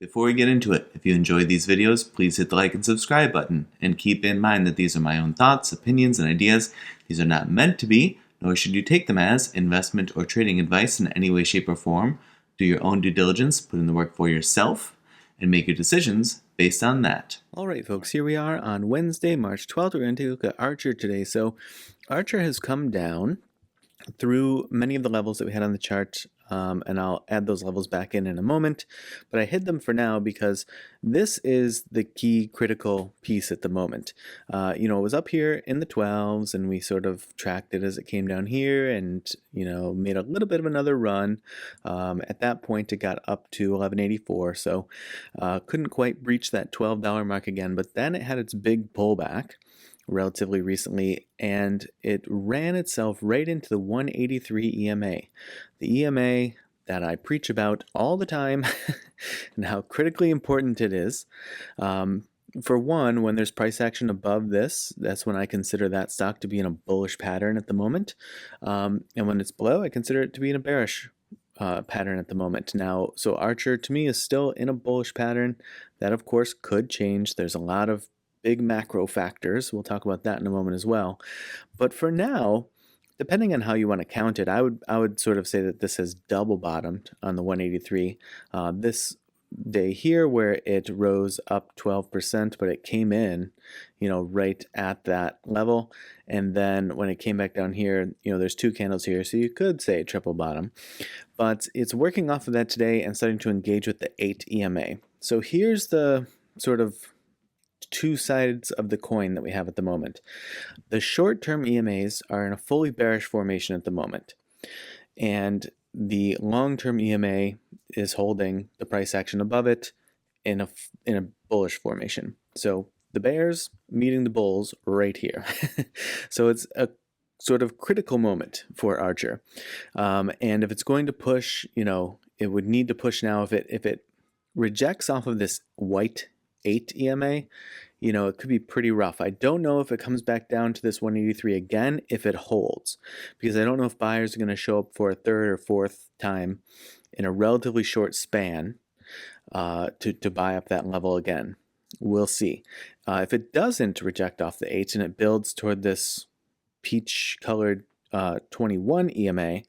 Before we get into it, if you enjoyed these videos, please hit the like and subscribe button, and keep in mind that these are my own thoughts, opinions, and ideas. These are not meant to be, nor should you take them as, investment or trading advice in any way, shape, or form. Do your own due diligence, put in the work for yourself, and make your decisions based on that. Alright folks, here we are on Wednesday, March 12th. We're going to take a look at ACHR today. So ACHR has come down through many of the levels that we had on the chart, and I'll add those levels back in a moment, but I hid them for now because this is the key critical piece at the moment. It was up here in the 12s, and we sort of tracked it as it came down here and made a little bit of another run. At that point it got up to 1184, so couldn't quite breach that $12 mark again, but then it had its big pullback relatively recently, and it ran itself right into the 183 EMA. The EMA that I preach about all the time and how critically important it is. For one, when there's price action above this, that's when I consider that stock to be in a bullish pattern at the moment. And when it's below, I consider it to be in a bearish pattern at the moment. Now, so ACHR to me is still in a bullish pattern. That of course could change. There's a lot of big macro factors. We'll talk about that in a moment as well. But for now, depending on how you want to count it, I would sort of say that this has double bottomed on the 183. This day here where it rose up 12%, but it came in, right at that level. And then when it came back down here, there's two candles here, so you could say triple bottom. But it's working off of that today and starting to engage with the 8 EMA. So here's the sort of two sides of the coin that we have at the moment. The short-term EMAs are in a fully bearish formation at the moment, and the long-term EMA is holding the price action above it in a bullish formation. So the bears meeting the bulls right here. So it's a sort of critical moment for ACHR, and if it's going to push, it would need to push now. If it rejects off of this white 8 EMA, it could be pretty rough. I don't know if it comes back down to this 183 again if it holds, because I don't know if buyers are going to show up for a third or fourth time in a relatively short span to buy up that level again. We'll see. If it doesn't reject off the 8 and it builds toward this peach colored 21 EMA,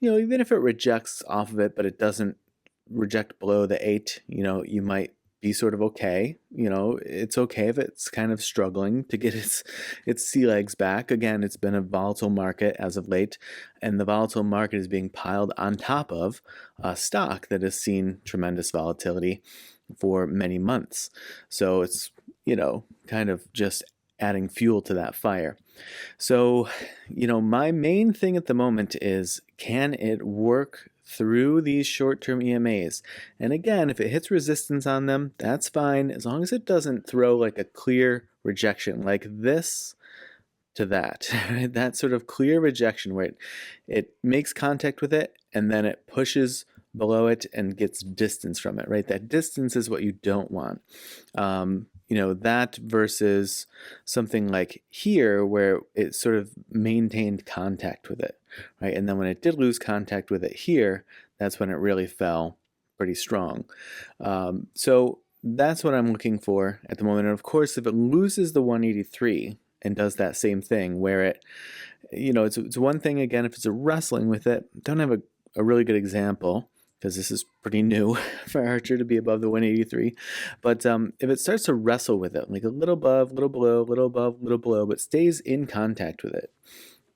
even if it rejects off of it but it doesn't reject below the 8, you might be sort of okay. It's okay if it's kind of struggling to get its sea legs back. Again, it's been a volatile market as of late, and the volatile market is being piled on top of a stock that has seen tremendous volatility for many months. So it's, kind of just adding fuel to that fire. So, my main thing at the moment is, can it work through these short-term EMAs? And again, if it hits resistance on them, that's fine, as long as it doesn't throw like a clear rejection like this to that, right? That sort of clear rejection where it makes contact with it and then it pushes below it and gets distance from it, right? That distance is what you don't want. That versus something like here where it sort of maintained contact with it, right? And then when it did lose contact with it here, that's when it really fell pretty strong. So that's what I'm looking for at the moment. And of course, if it loses the 183 and does that same thing where it, it's one thing, again, if it's a wrestling with it. Don't have a really good example, because this is pretty new for ACHR to be above the 183. But if it starts to wrestle with it, like a little above, little below, little above, little below, but stays in contact with it,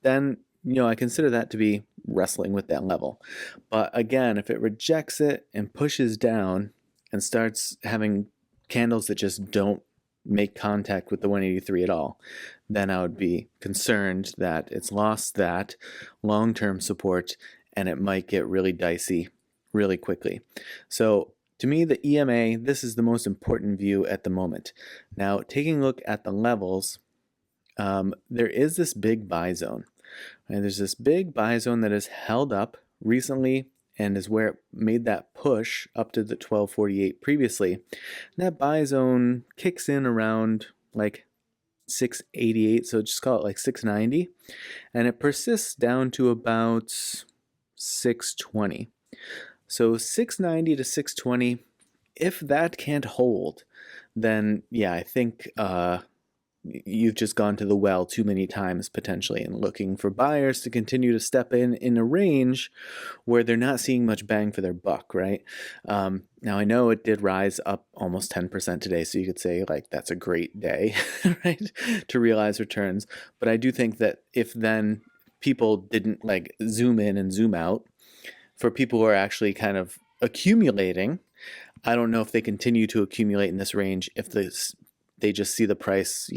then, I consider that to be wrestling with that level. But again, if it rejects it and pushes down and starts having candles that just don't make contact with the 183 at all, then I would be concerned that it's lost that long-term support and it might get really dicey really quickly. So to me, the EMA, this is the most important view at the moment. Now, taking a look at the levels, there is this big buy zone. And there's this big buy zone that has held up recently and is where it made that push up to the 1248 previously. And that buy zone kicks in around like 688, so just call it like 690, and it persists down to about 620. So 690 to 620 If that can't hold, then yeah, I think you've just gone to the well too many times potentially and looking for buyers to continue to step in a range where they're not seeing much bang for their buck, right? Now I know it did rise up almost 10% today, so you could say like that's a great day, right, to realize returns. But I do think that if then people didn't like zoom in and zoom out, for people who are actually kind of accumulating, I don't know if they continue to accumulate in this range if they just see the price,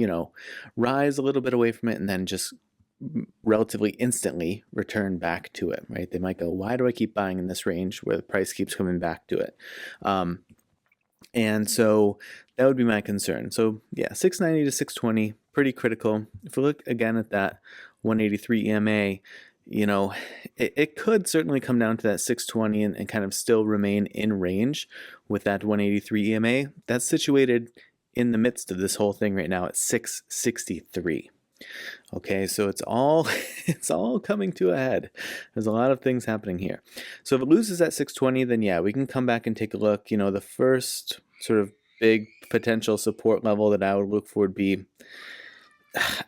rise a little bit away from it and then just relatively instantly return back to it, right? They might go, why do I keep buying in this range where the price keeps coming back to it? And so that would be my concern. So yeah, 690 to 620, pretty critical. If we look again at that 183 EMA, it could certainly come down to that 620 and kind of still remain in range with that 183 EMA. That's situated in the midst of this whole thing right now at 663. Okay, so it's all coming to a head. There's a lot of things happening here. So if it loses at 620, then yeah, we can come back and take a look. The first sort of big potential support level that I would look for would be,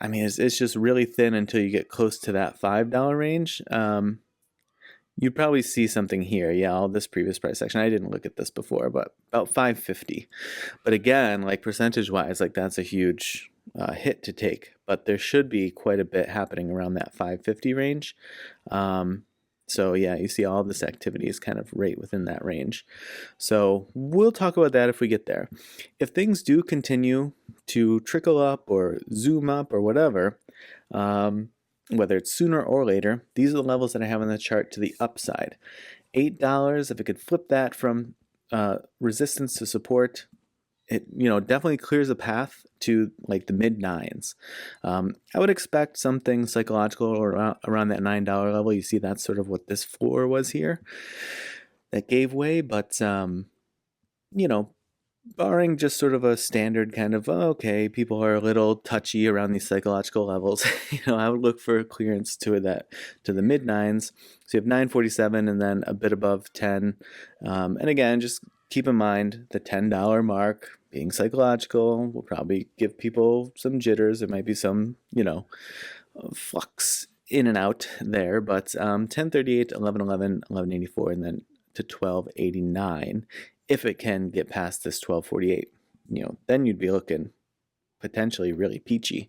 I mean, it's just really thin until you get close to that $5 range. You'd probably see something here. Yeah, all this previous price action. I didn't look at this before, but about 550. But again, like percentage-wise, like that's a huge hit to take. But there should be quite a bit happening around that 550 range. So yeah, you see all this activity is kind of right within that range. So we'll talk about that if we get there. If things do continue to trickle up or zoom up or whatever, whether it's sooner or later, these are the levels that I have on the chart to the upside. $8, if it could flip that from resistance to support, it definitely clears a path to like the mid nines. I would expect something psychological around that $9 level. You see that's sort of what this floor was here that gave way, but barring just sort of a standard kind of, okay, people are a little touchy around these psychological levels, I would look for clearance to the mid nines. So you have 947 and then a bit above 10. And again, just keep in mind the $10 mark being psychological will probably give people some jitters. There might be some, flux in and out there, but 1038, 1111, 1184, and then to 1289. If it can get past this 1248, then you'd be looking potentially really peachy.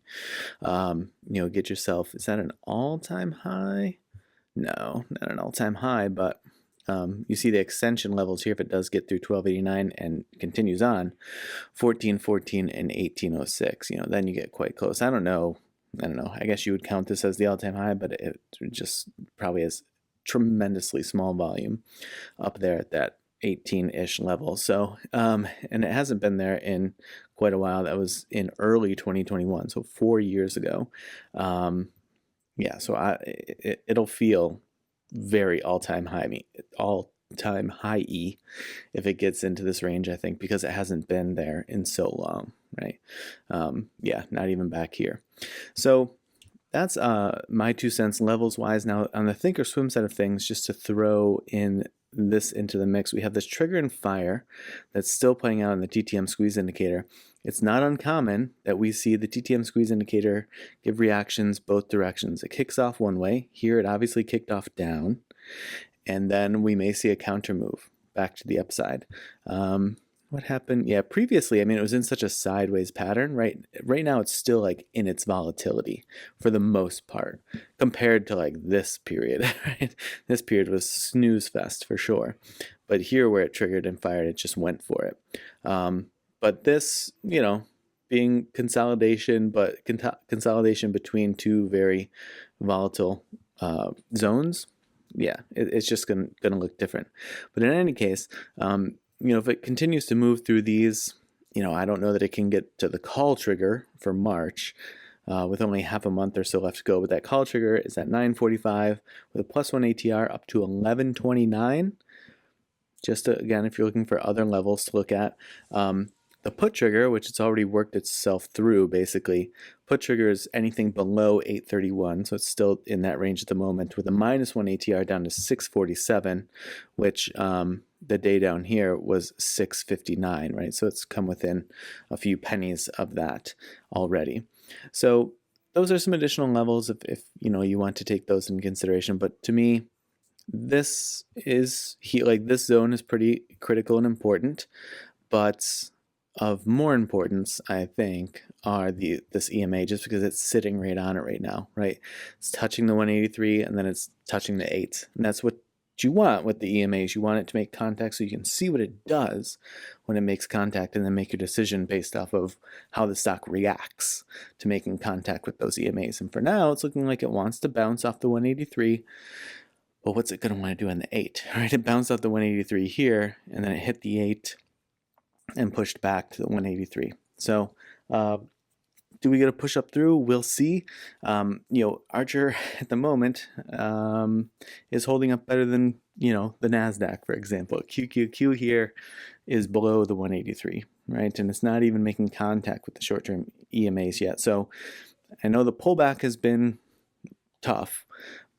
Get yourself, is that an all-time high? No, not an all-time high, but you see the extension levels here if it does get through 1289 and continues on, 1414 and 1806. Then you get quite close. I don't know. I guess you would count this as the all-time high, but it just probably has tremendously small volume up there at that 18-ish level. So, and it hasn't been there in quite a while. That was in early 2021, so 4 years ago. So it'll feel very all-time high if it gets into this range, I think, because it hasn't been there in so long, right? Not even back here. So that's my 2 cents levels wise. Now on the think or swim side of things, just to throw in this into the mix, we have this trigger and fire that's still playing out in the TTM squeeze indicator. It's not uncommon that we see the TTM squeeze indicator give reactions both directions. It kicks off one way. Here it obviously kicked off down, and then we may see a counter move back to the upside. What happened? Yeah, previously, it was in such a sideways pattern, right? Right now, it's still like in its volatility for the most part compared to like this period, right? This period was snooze fest for sure. But here where it triggered and fired, it just went for it. But this, being consolidation, but consolidation between two very volatile zones, yeah, it's just going to look different. But in any case, if it continues to move through these, I don't know that it can get to the call trigger for March with only half a month or so left to go. But that call trigger is at 945 with a +1 ATR up to 1129. Just to, again, if you're looking for other levels to look at. The put trigger, which it's already worked itself through, basically, put trigger is anything below 831, so it's still in that range at the moment, with a -1 ATR down to 647, which the day down here was 659, right? So it's come within a few pennies of that already. So those are some additional levels if you want to take those into consideration. But to me, this zone is pretty critical and important, but of more importance, I think, are this EMA, just because it's sitting right on it right now, right? It's touching the 183 and then it's touching the 8. And that's what you want with the EMAs. You want it to make contact so you can see what it does when it makes contact and then make your decision based off of how the stock reacts to making contact with those EMAs. And for now, it's looking like it wants to bounce off the 183. But what's it going to want to do on the 8, right? It bounced off the 183 here, and then it hit the 8 and pushed back to the 183. So do we get a push up through? We'll see. Archer at the moment is holding up better than the NASDAQ, for example. QQQ here is below the 183, right? And it's not even making contact with the short-term EMAs yet. So I know the pullback has been tough,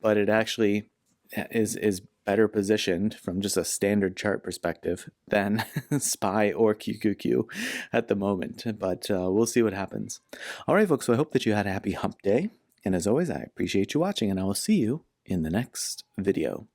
but it actually is better positioned from just a standard chart perspective than SPY or QQQ at the moment. But we'll see what happens. All right, folks, so I hope that you had a happy hump day. And as always, I appreciate you watching, and I will see you in the next video.